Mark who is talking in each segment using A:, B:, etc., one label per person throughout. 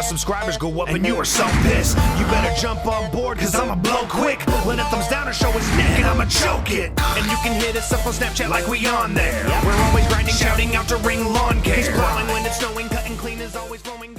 A: subscribers go up and you are so pissed. You better jump on board cause I'ma blow quick. Let a thumbs down or show his neck and I'ma choke it. And you can hit us up on Snapchat like we on there. We're always grinding, shouting out to ring lawn care. He's plowing when it's snowing, cutting clean is always flowing.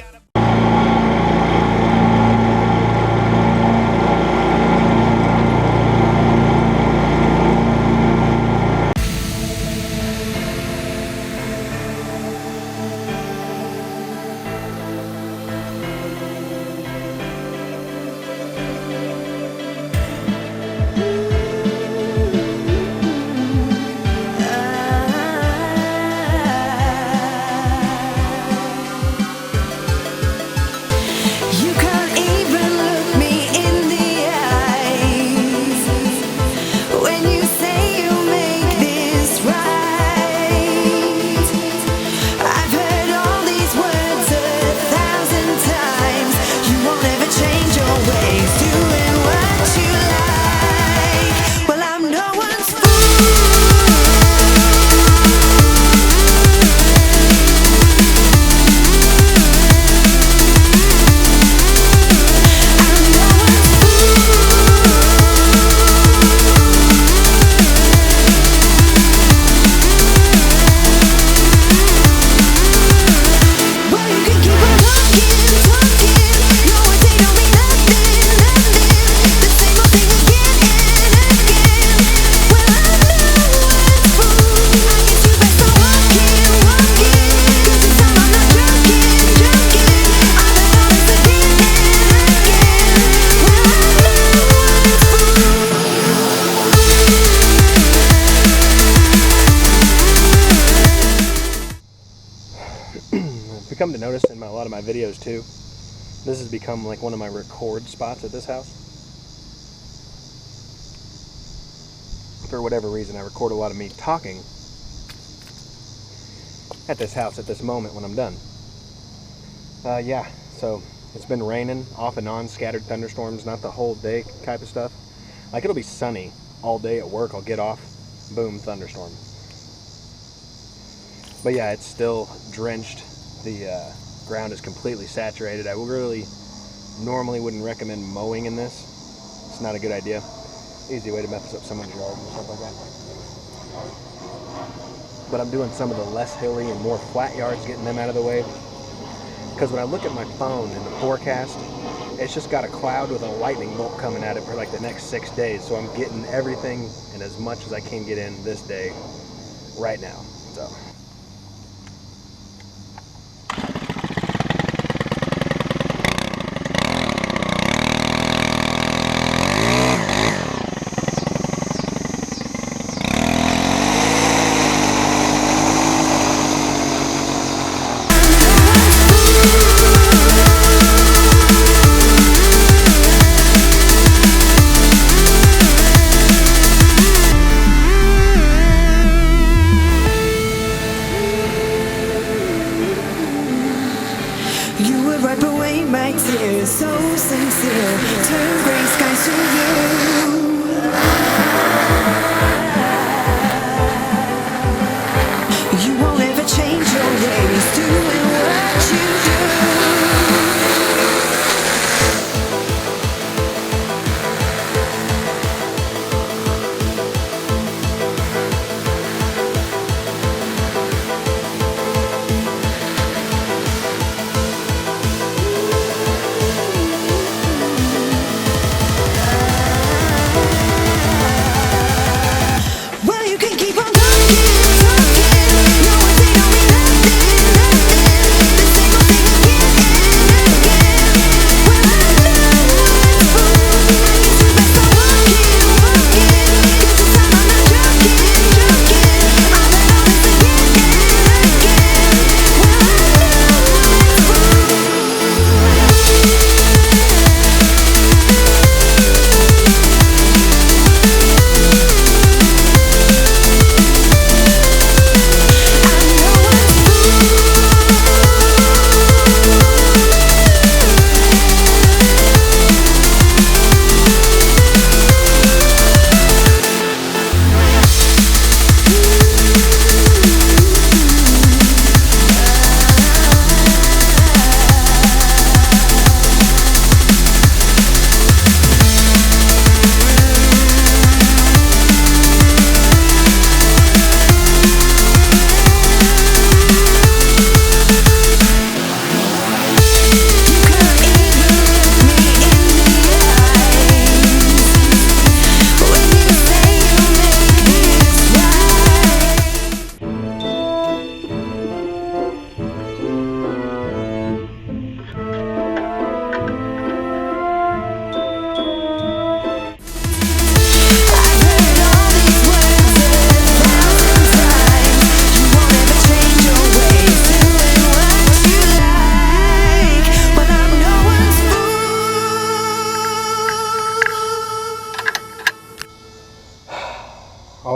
B: Come to notice in a lot of my videos too, this has become like one of my record spots at this house. For whatever reason, I record a lot of me talking at this house at this moment when I'm done. Yeah, so it's been raining off and on, scattered thunderstorms, not the whole day type of stuff. Like it'll be sunny all day at work, I'll get off, boom, thunderstorm. But yeah, it's still drenched. The ground is completely saturated. I really normally wouldn't recommend mowing in this. It's not a good idea. Easy way to mess up someone's yard and stuff like that. But I'm doing some of the less hilly and more flat yards, getting them out of the way. Because when I look at my phone in the forecast, it's just got a cloud with a lightning bolt coming at it for like the next 6 days. So I'm getting everything and as much as I can get in this day right now. So.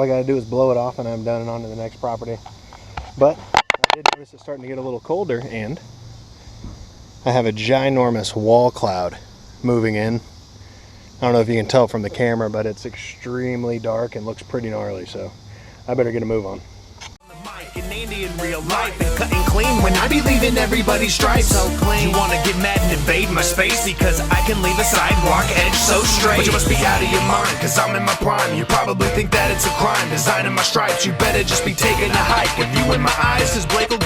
B: all I got to do is blow it off and I'm done and on to the next property. But I did notice it's starting to get a little colder, and I have a ginormous wall cloud moving in. I don't know if you can tell from the camera, but it's extremely dark and looks pretty gnarly, so I better get a move on.
A: And Andy in real life and cutting clean when I be leaving everybody's stripes so clean. You wanna get mad and invade my space because I can leave a sidewalk edge so straight. But you must be out of your mind, cause I'm in my prime. You probably think that it's a crime designing my stripes. You better just be taking a hike with you in my eyes, cause Blake will